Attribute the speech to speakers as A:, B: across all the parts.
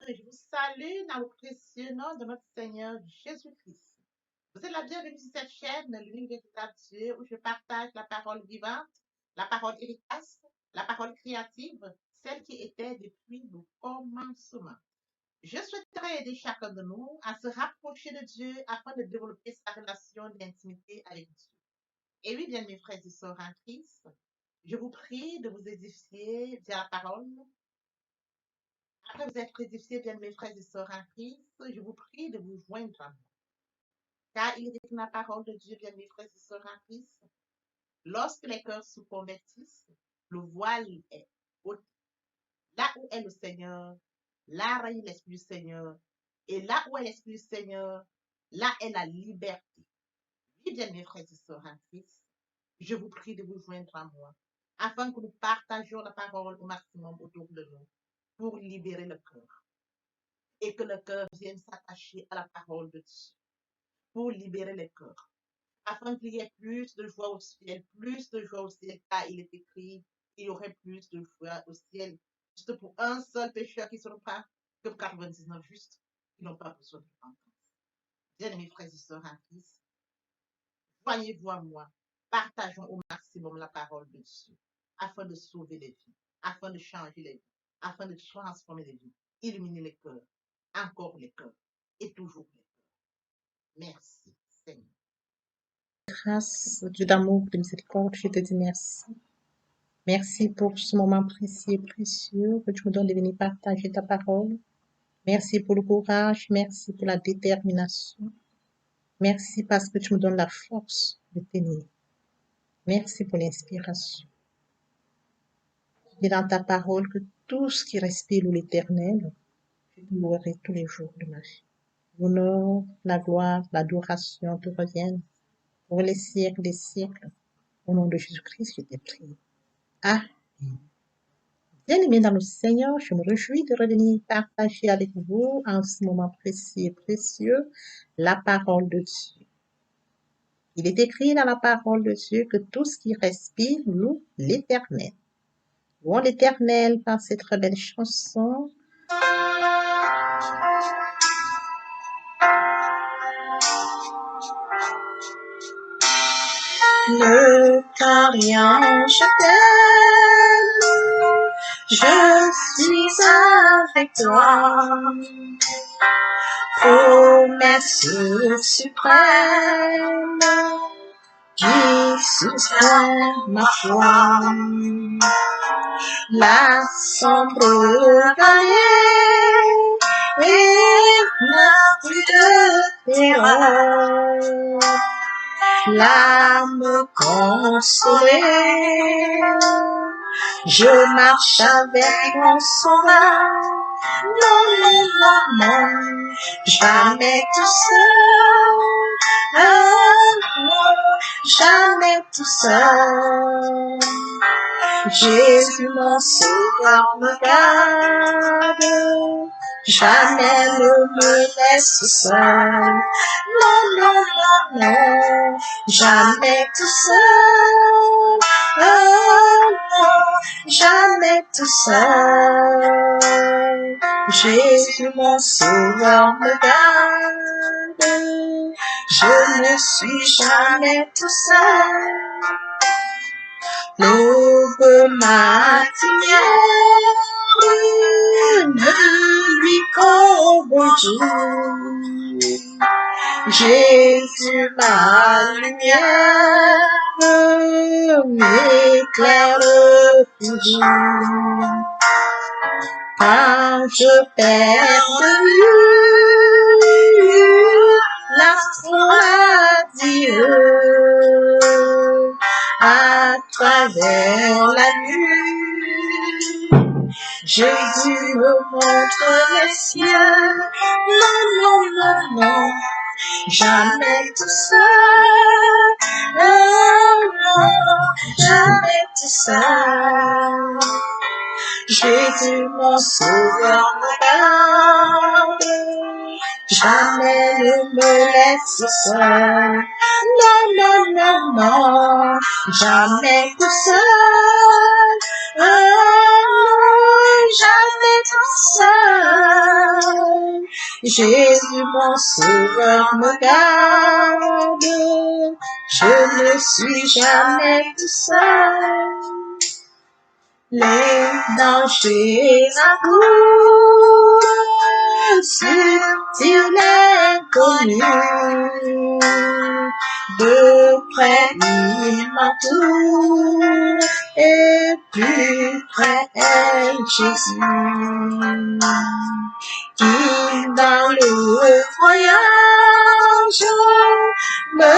A: Je vous salue dans le précieux nom de notre Seigneur Jésus-Christ. Vous êtes la bienvenue sur cette chaîne, l'Unique Véritable Dieu, où je partage la parole vivante, la parole efficace, la parole créative, celle qui était depuis le commencement. Je souhaiterais aider chacun de nous à se rapprocher de Dieu afin de développer sa relation d'intimité avec Dieu. Et oui, bien mes frères et sœurs en Christ, je vous prie de vous édifier via la parole. Après vous être édifiés, bien mes frères et sœurs en Christ, je vous prie de vous joindre à moi. Car il est écrit dans la parole de Dieu, bien mes frères et sœurs en Christ, lorsque les cœurs se convertissent, le voile est ôté. Là où est le Seigneur, là règne l'Esprit du Seigneur. Et là où est l'Esprit du Seigneur, là est la liberté. Oui, bien mes frères et sœurs en Christ, je vous prie de vous joindre à moi, afin que nous partagions la parole au maximum autour de nous, pour libérer le cœur. Et que le cœur vienne s'attacher à la parole de Dieu, pour libérer le cœur. Afin qu'il y ait plus de joie au ciel, car il est écrit, il y aurait plus de joie au ciel, juste pour un seul pécheur qui ne sera pas, que pour 99 justes qui n'ont pas besoin de repentance. Bien-aimés frères et sœurs en Christ, joignez-vous à moi, partageons au maximum la parole de Dieu, afin de sauver les vies, afin de changer les vies, afin de transformer les vies, illuminer les cœurs, encore les cœurs, et toujours les cœurs. Merci, Seigneur.
B: Grâce, Dieu d'amour, de miséricorde, je te dis merci. Merci pour ce moment précieux et précieux que tu me donnes de venir partager ta parole. Merci pour le courage, merci pour la détermination. Merci parce que tu me donnes la force de tenir. Merci pour l'inspiration. Tu dis dans ta parole que tout ce qui respire l'éternel, je te louerai tous les jours de ma vie. L'honneur, la gloire, l'adoration te reviennent pour les siècles des siècles. Au nom de Jésus-Christ, je t'ai prié. Amen. Bien-aimés dans le Seigneur, je me réjouis de revenir partager avec vous en ce moment précis et précieux la parole de Dieu. Il est écrit dans la parole de Dieu que tout ce qui respire loue l'Éternel. Louons l'Éternel par cette très belle chanson. Ne crains rien, je t'aime, je suis avec toi. Promesse suprême qui soutient ma foi. La sombre vallée n'a plus de terreur. L'âme consolée, je marche avec mon sauveur. Non, non, non, non, jamais tout seul. Non, jamais tout seul. Jésus mon sauveur me garde, jamais ne me laisse seul. Non, non, non, non, jamais tout seul. Non, jamais tout seul. Jésus mon sauveur me garde, je ne suis jamais tout seul. L'aube matinière ne lui qu'au bonjour. Jésus ma lumière m'éclaire toujours. Quand je perds de vue l'astre Dieu, à travers la nuit, Jésus me montre les cieux. Non, non, non, non, jamais tout seul. Non, non, jamais tout seul. Jésus mon sauveur me garde, jamais ne me laisse seul. Non, non, non, non, jamais tout seul. Non, jamais tout seul. Jésus, mon sauveur, me garde. Je ne suis jamais tout seul. Les dangers accourent sur l'inconnu. De près, il m'entoure, et plus près est Jésus. Qui dans le voyage me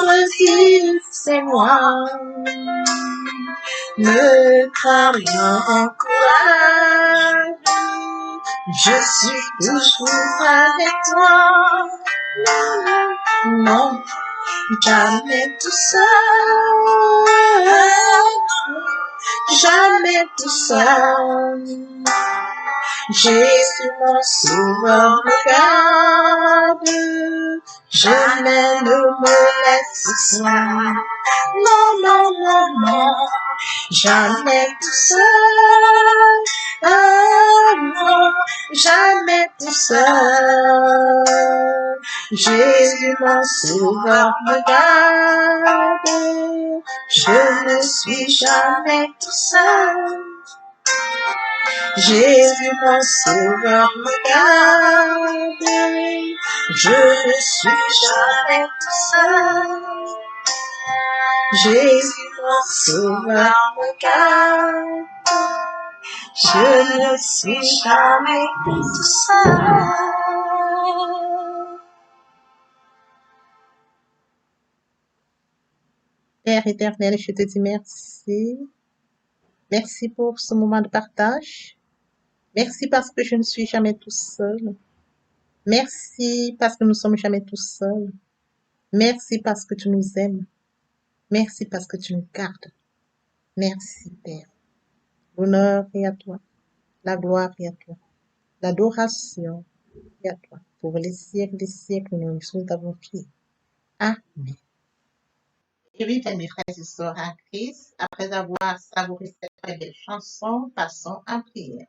B: redit, c'est moi. Ne crains rien, courage, je suis toujours avec toi. Non, jamais tout seul, jamais tout seul. Jésus, mon sauveur, me garde, jamais ne me laisse seul. Non, non, non, non, jamais tout seul. Ah non, jamais tout seul. Jésus, mon sauveur, me garde, je ne suis jamais tout seul. Jésus, mon sauveur, me garde, je ne suis jamais tout seul. Jésus, mon sauveur, me garde, je ne suis jamais tout seul. Père éternel, je te dis merci. Merci pour ce moment de partage. Merci parce que je ne suis jamais tout seul. Merci parce que nous sommes jamais tout seuls. Merci parce que tu nous aimes. Merci parce que tu nous gardes. Merci, Père. L'honneur est à toi. La gloire est à toi. L'adoration est à toi. Pour les siècles des siècles, nous t'avons prié. Amen.
A: Et oui, bien, mes frères et sœurs en Christ, après avoir savouré cette très belle chanson, passons en prière.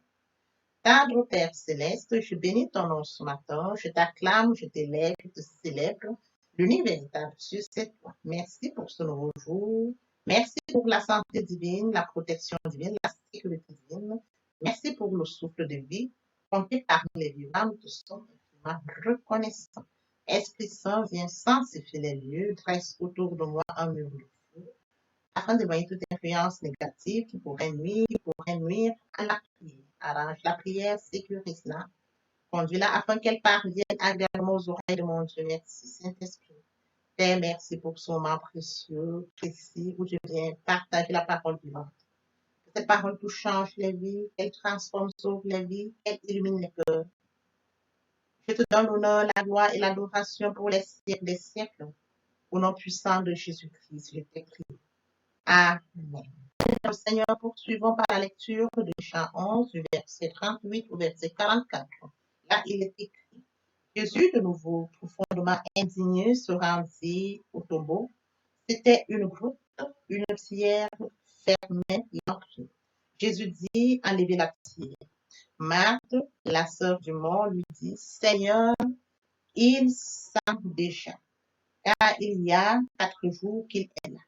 A: Tendre Père céleste, je bénis ton nom ce matin, je t'acclame, je t'élève, je te célèbre. L'unique véritable Dieu, c'est toi. Merci pour ce nouveau jour. Merci pour la santé divine, la protection divine, la sécurité divine. Merci pour le souffle de vie. Compté parmi les vivants, nous te sommes infiniment reconnaissants. Esprit Saint, viens sanctifier les lieux, dresse autour de moi un mur de feu, afin d'éloigner toute influence négative qui pourrait nuire à la prière. Arrange la prière, sécurise-la, conduis-la afin qu'elle parvienne agréablement aux oreilles de mon Dieu. Merci, Saint-Esprit. Père, merci pour ce moment précieux, précis, où je viens partager la parole vivante. Que cette parole tout change les vies, qu'elle transforme, sauve les vies, qu'elle illumine les cœurs. Je te donne l'honneur, la gloire et l'adoration pour les siècles des siècles. Au nom puissant de Jésus-Christ, je t'écris. Amen. Seigneur, poursuivons par la lecture de Jean 11, du verset 38 au verset 44. Là, il est écrit: Jésus, de nouveau profondément indigné, se rendit au tombeau. C'était une grotte, une pierre fermée et ancrée. Jésus dit: Enlevez la pierre. Marthe, la sœur du mort, lui dit: Seigneur, il sent déjà, car il y a 4 jours qu'il est là.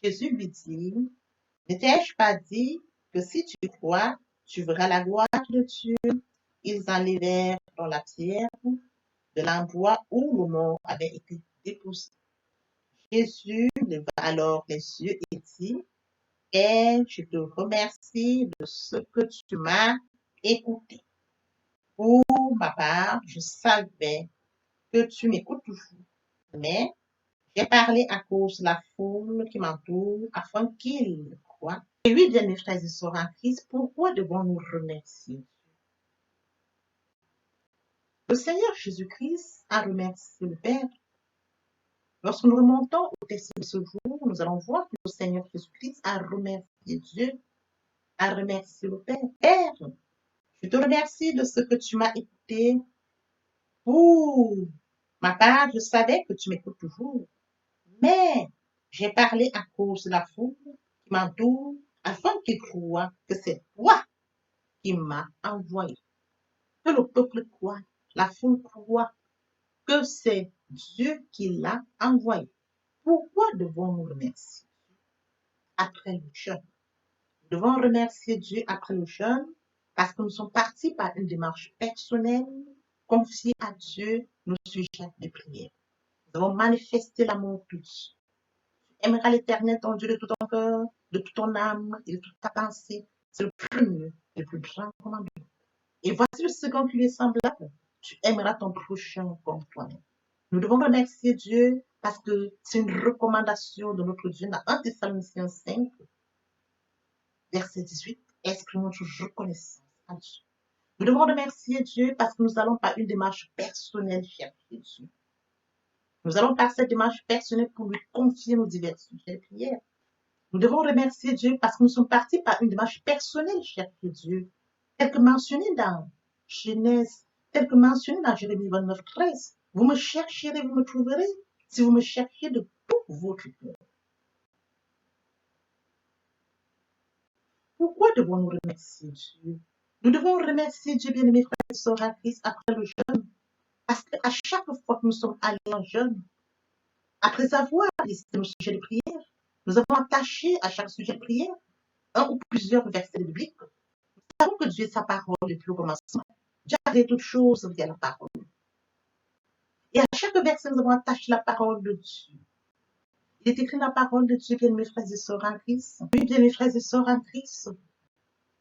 A: Jésus lui dit: Ne t'ai-je pas dit que si tu crois, tu verras la gloire de Dieu? Ils enlevèrent dans la pierre de l'endroit où le mort avait été déposé. Jésus leva alors les yeux et dit: Père, je te remercie de ce que tu m'as écouté. Pour ma part, je savais que tu m'écoutes toujours, mais j'ai parlé à cause de la foule qui m'entoure afin qu'ils croient. Et oui, bien mes frères et sœurs en Christ, pourquoi devons-nous remercier? Le Seigneur Jésus-Christ a remercié le Père. Lorsque nous remontons au texte de ce jour, nous allons voir que le Seigneur Jésus-Christ a remercié Dieu, a remercié le Père. Père, je te remercie de ce que tu m'as écouté. Pour ma part, je savais que tu m'écoutes toujours, mais j'ai parlé à cause de la foule qui m'entoure afin qu'ils croient que c'est toi qui m'as envoyé. Que le peuple croit La foule croit que c'est Dieu qui l'a envoyé. Pourquoi devons-nous remercier après le jeûne? Nous devons remercier Dieu après le jeûne parce que nous sommes partis par une démarche personnelle, confiée à Dieu nos sujets de prière. Nous avons manifesté l'amour de Dieu. Tu aimeras l'Éternel, ton Dieu, de tout ton cœur, de toute ton âme et de toute ta pensée. C'est le premier et le plus grand commandement. Et voici le second qui lui est semblable. Tu aimeras ton prochain comme toi-même. Nous devons remercier Dieu parce que c'est une recommandation de notre Dieu dans 1 Thessaloniciens 5, verset 18. Exprimons notre reconnaissance à Dieu. Nous devons remercier Dieu parce que nous allons par une démarche personnelle chercher Dieu. Nous allons par cette démarche personnelle pour lui confier nos diverses sujets de prière. Nous devons remercier Dieu parce que nous sommes partis par une démarche personnelle chercher Dieu, tel que mentionné dans Genèse, tel que mentionné dans Jérémie 29, 13. Vous me chercherez, vous me trouverez, si vous me cherchez de tout votre cœur. Pourquoi devons-nous remercier Dieu? Nous devons remercier Dieu, bien-aimés frères et sœurs en Christ, après le jeûne. Parce qu'à chaque fois que nous sommes allés en jeûne, après avoir listé nos sujets de prière, nous avons attaché à chaque sujet de prière un ou plusieurs versets bibliques. Nous savons que Dieu est sa parole depuis le commencement. Dieu a créé toutes choses via la parole. Et à chaque verset, nous avons attaché la parole de Dieu. Il est écrit dans la parole de Dieu, bien mes frères et sœurs en Christ. Oui, bien mes frères et sœurs en Christ.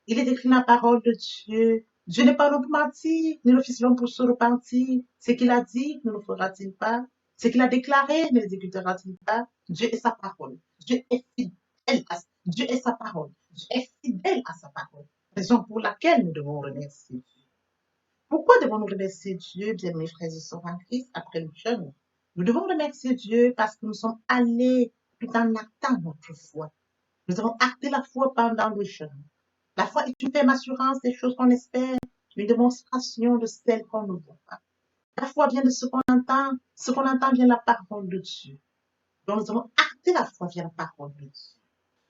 A: Il est écrit dans la parole de Dieu. Dieu n'est pas l'homme pour mentir, ni le fils de l'homme pour se repentir. Ce qu'il a dit, ne le fera-t-il pas? Ce qu'il a déclaré, ne l'exécutera-t-il pas? Dieu est sa parole. Dieu est fidèle à Dieu est sa parole. Dieu est fidèle à sa parole. Raison pour laquelle nous devons remercier Dieu. Pourquoi devons-nous remercier Dieu, bien mes frères et sœurs en Christ, après le jeûne? Nous devons remercier Dieu parce que nous sommes allés tout en actant notre foi. Nous avons acté la foi pendant le jeûne. La foi est une ferme assurance des choses qu'on espère, une démonstration de celles qu'on ne voit pas. La foi vient de ce qu'on entend vient de la parole de Dieu. Donc nous avons acté la foi via la parole de Dieu.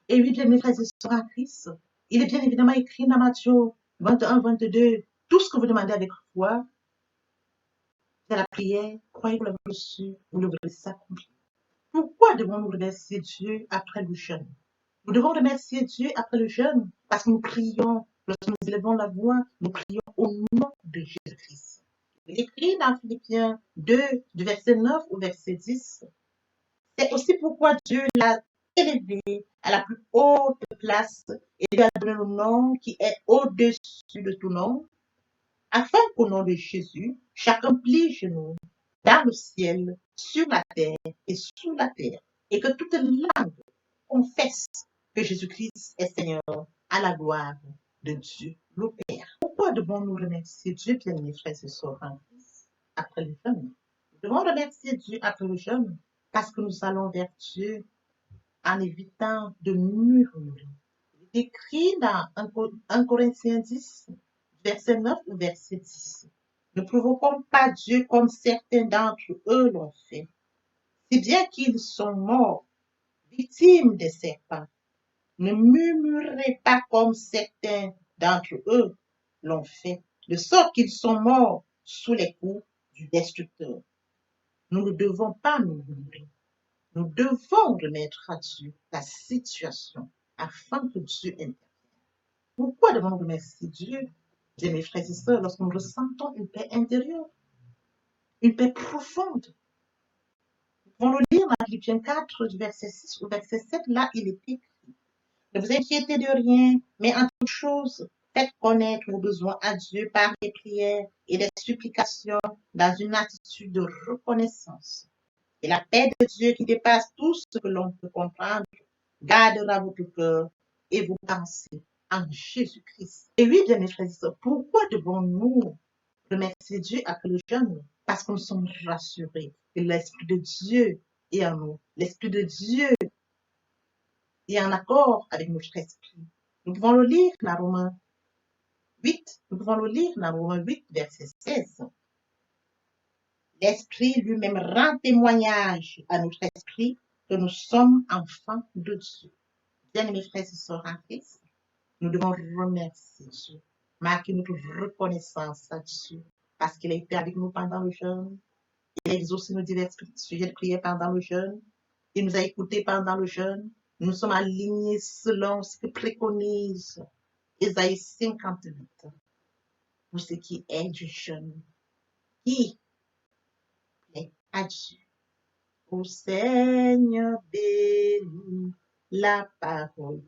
A: Et oui, bien mes frères et sœurs en Christ, il est bien évidemment écrit dans Matthieu 21, 22, tout ce que vous demandez avec foi, c'est la prière, croyez que vous l'avez reçu, vous le verrez s'accomplir. Pourquoi devons-nous remercier Dieu après le jeûne? Nous devons remercier Dieu après le jeûne parce que nous prions, lorsque nous élevons la voix, nous prions au nom de Jésus-Christ. Il est écrit dans Philippiens 2, du verset 9 au verset 10. C'est aussi pourquoi Dieu l'a élevé à la plus haute place et lui a donné le nom qui est au-dessus de tout nom, afin qu'au nom de Jésus, chacun plie genoux dans le ciel, sur la terre et sous la terre, et que toute langue confesse que Jésus-Christ est Seigneur à la gloire de Dieu, le Père. Pourquoi devons-nous remercier Dieu, bien-aimés frères et sœurs en Christ, après le jeûne? Nous devons remercier Dieu après le jeûne parce que nous allons vers Dieu en évitant de murmurer. Il est écrit dans 1 Corinthiens 10, verset 9 ou verset 10. Ne provoquons pas Dieu comme certains d'entre eux l'ont fait, si bien qu'ils sont morts, victimes des serpents. Ne murmurez pas comme certains d'entre eux l'ont fait, de sorte qu'ils sont morts sous les coups du destructeur. Nous ne devons pas murmurer. Nous devons remettre à Dieu la situation afin que Dieu intervienne. Pourquoi devons-nous remercier Dieu, bien mes frères et sœurs, lorsque nous ressentons une paix intérieure, une paix profonde? Nous pouvons le lire dans Philippiens 4, du verset 6 au verset 7. Là, il est écrit. Ne vous inquiétez de rien, mais en toute chose, faites connaître vos besoins à Dieu par des prières et des supplications dans une attitude de reconnaissance. Et la paix de Dieu qui dépasse tout ce que l'on peut comprendre gardera votre cœur et vos pensées en Jésus-Christ. Et oui, bien mes frères et sœurs, pourquoi devons-nous remercier Dieu après le jeûne? Parce que nous sommes rassurés que l'Esprit de Dieu est en nous. L'Esprit de Dieu est en accord avec notre esprit. Nous pouvons le lire dans Romains 8. Nous pouvons le lire dans Romains 8, verset 16. L'Esprit lui-même rend témoignage à notre esprit que nous sommes enfants de Dieu. Bien-aimés frères et sœurs en Christ, nous devons remercier Dieu, marquer notre reconnaissance à Dieu. parce qu'il a été avec nous pendant le jeûne. Il a exaucé nos divers sujets de prière pendant le jeûne. Il nous a écoutés pendant le jeûne. Nous sommes alignés selon ce que préconise Ésaïe 58 pour ce qui est du jeûne. Qui plaît à Dieu. Ô Seigneur, bénis la parole.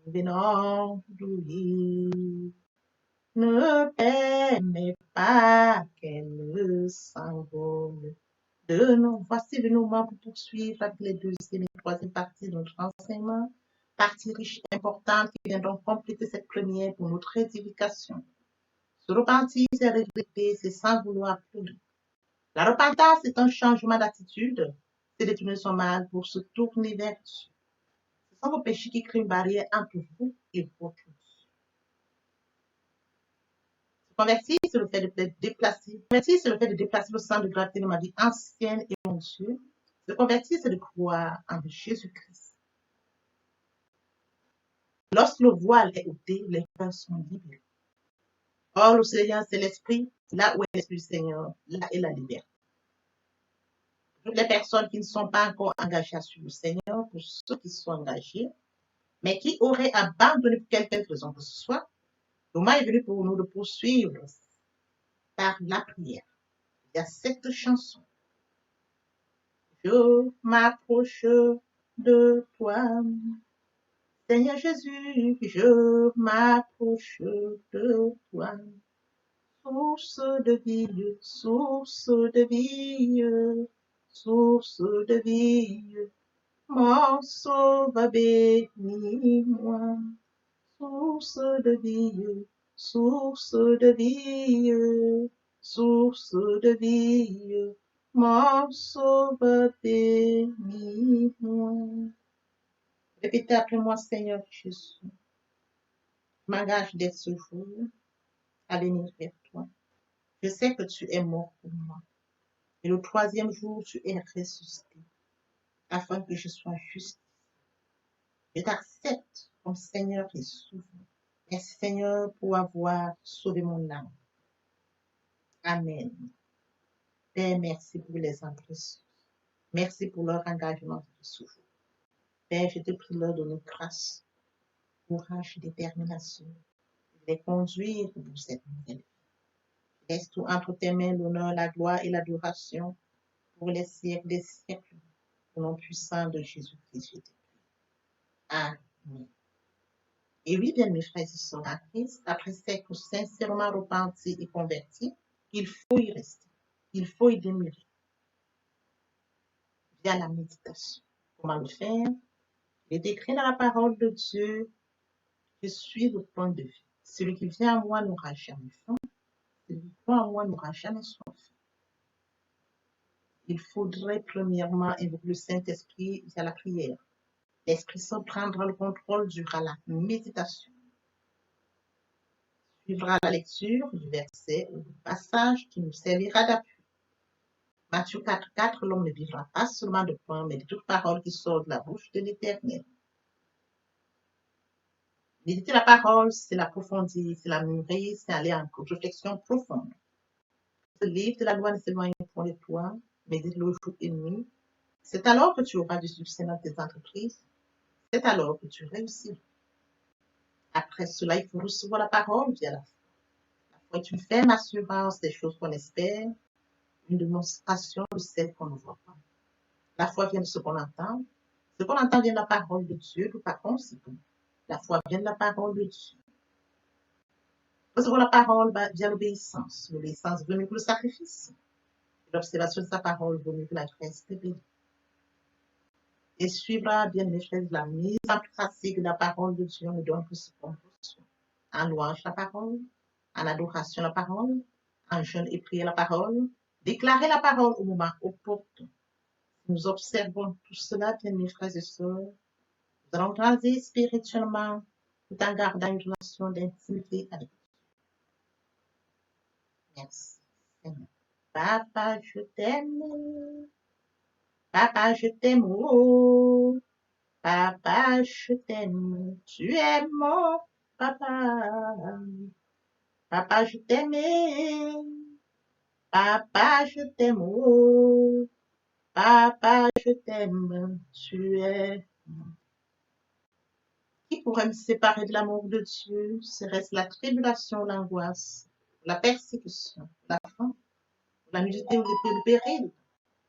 A: Nous venons d'oublier. Ne permets pas qu'elle s'envole de nous. Voici le moment pour poursuivre avec les deuxième et troisième parties de notre enseignement. Partie riche et importante qui vient donc compléter cette première pour notre édification. Se repentir, c'est regretter, c'est sans vouloir pleurer. La repentance est un changement d'attitude, c'est détourner son mal pour se tourner vers Dieu. Ce sont vos péchés qui créent une barrière entre vous et votre Dieu. Se convertir, c'est le fait de déplacer. Convertir, c'est le fait de déplacer le centre de gravité de ma vie ancienne et mon Dieu. Se convertir, c'est de croire en Jésus-Christ. Lorsque le voile est ôté, les cœurs sont libérés. Or, le Seigneur, c'est l'Esprit. Là où est l'Esprit du Seigneur, là est la liberté. Toutes les personnes qui ne sont pas encore engagées à suivre le Seigneur, pour ceux qui sont engagés, mais qui auraient abandonné pour quelque raison que ce soit, le moment est venu pour nous de poursuivre par la prière. Il y a cette chanson. Je m'approche de toi. Seigneur Jésus, je m'approche de toi. Source de vie, source de vie, source de vie. Mon sauveur, bénis-moi. Source de vie, source de vie, source de vie. Mon sauveur, bénis-moi. Répétez après moi, Seigneur Jésus. Je m'engage dès ce jour à venir vers toi. Je sais que tu es mort pour moi. Et le troisième jour, tu es ressuscité, afin que je sois juste. Je t'accepte comme Seigneur et Sauveur. Merci Seigneur pour avoir sauvé mon âme. Amen. Père, merci pour les âmes précieuses. Merci pour leur engagement de souffle. Père, je te prie de leur donner grâce, courage et détermination. De les conduire pour cette nouvelle vie. Laisse tout entre tes mains l'honneur, la gloire et l'adoration pour les siècles des siècles. Au nom puissant de Jésus-Christ, je te prie. Amen. Et oui, bien mes frères et sœurs en Christ, après s'être sincèrement repenti et converti, il faut y rester. Il faut y demeurer via la méditation. Comment le faire? Il est écrit dans la parole de Dieu, je suis le point de vie. Celui qui vient à moi n'aura jamais faim. Celui qui croit en moi n'aura jamais soif. Il faudrait premièrement invoquer le Saint-Esprit via la prière. L'Esprit Saint prendra le contrôle durant la méditation. Suivra la lecture du verset ou du passage qui nous servira d'appui. Matthieu 4,4, l'homme ne vivra pas seulement de pain, mais de toute parole qui sort de la bouche de l'Éternel. Méditer la parole, c'est l'approfondir, c'est la mûrir, c'est aller en réflexion profonde. Ce livre de la loi ne s'éloigne point de toi, médite-le jour et nuit. C'est alors que tu auras du succès dans tes entreprises. C'est alors que tu réussis. Après cela, il faut recevoir la parole via la foi. La foi est une ferme assurance des choses qu'on espère, une démonstration de celles qu'on ne voit pas. La foi vient de ce qu'on entend. Ce qu'on entend vient de la parole de Dieu, tout par conséquent. La foi vient de la parole de Dieu. Recevoir la parole via l'obéissance. L'obéissance vaut mieux que le sacrifice. L'observation de sa parole vaut mieux que la graisse de Dieu. Et suivra bien mes frères la mise en pratique de la parole de Dieu nous donne que ce qu'on reçoit. En louange la parole, en adoration la parole, en jeûne et prière la parole, déclarer la parole au moment opportun. Nous observons tout cela, bien mes frères et sœurs. Nous allons grandir spirituellement tout en gardant une relation d'intimité avec Dieu. Merci, Seigneur. Papa, je t'aime. Papa, je t'aime. Oh. Papa, je t'aime. Tu es mon papa. Papa, je t'aime. Papa, je t'aime, oh, papa, je t'aime, tu es. Qui pourrait me séparer de l'amour de Dieu? Serait-ce la tribulation, l'angoisse, la persécution, la faim, la nudité ou le péril?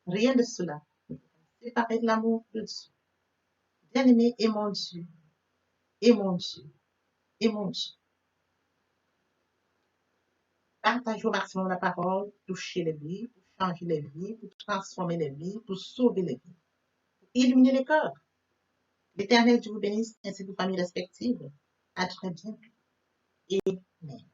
A: Rien de cela ne pourrait me séparer de l'amour de Dieu. Bien-aimé, aimons Dieu, aimons Dieu, aimons Dieu. Partagez au maximum la parole, toucher les vies, pour changer les vies, pour transformer les vies, pour sauver les vies, pour illuminer les cœurs. L'Éternel Dieu vous bénisse ainsi que vos familles respectives. À très bientôt. Amen.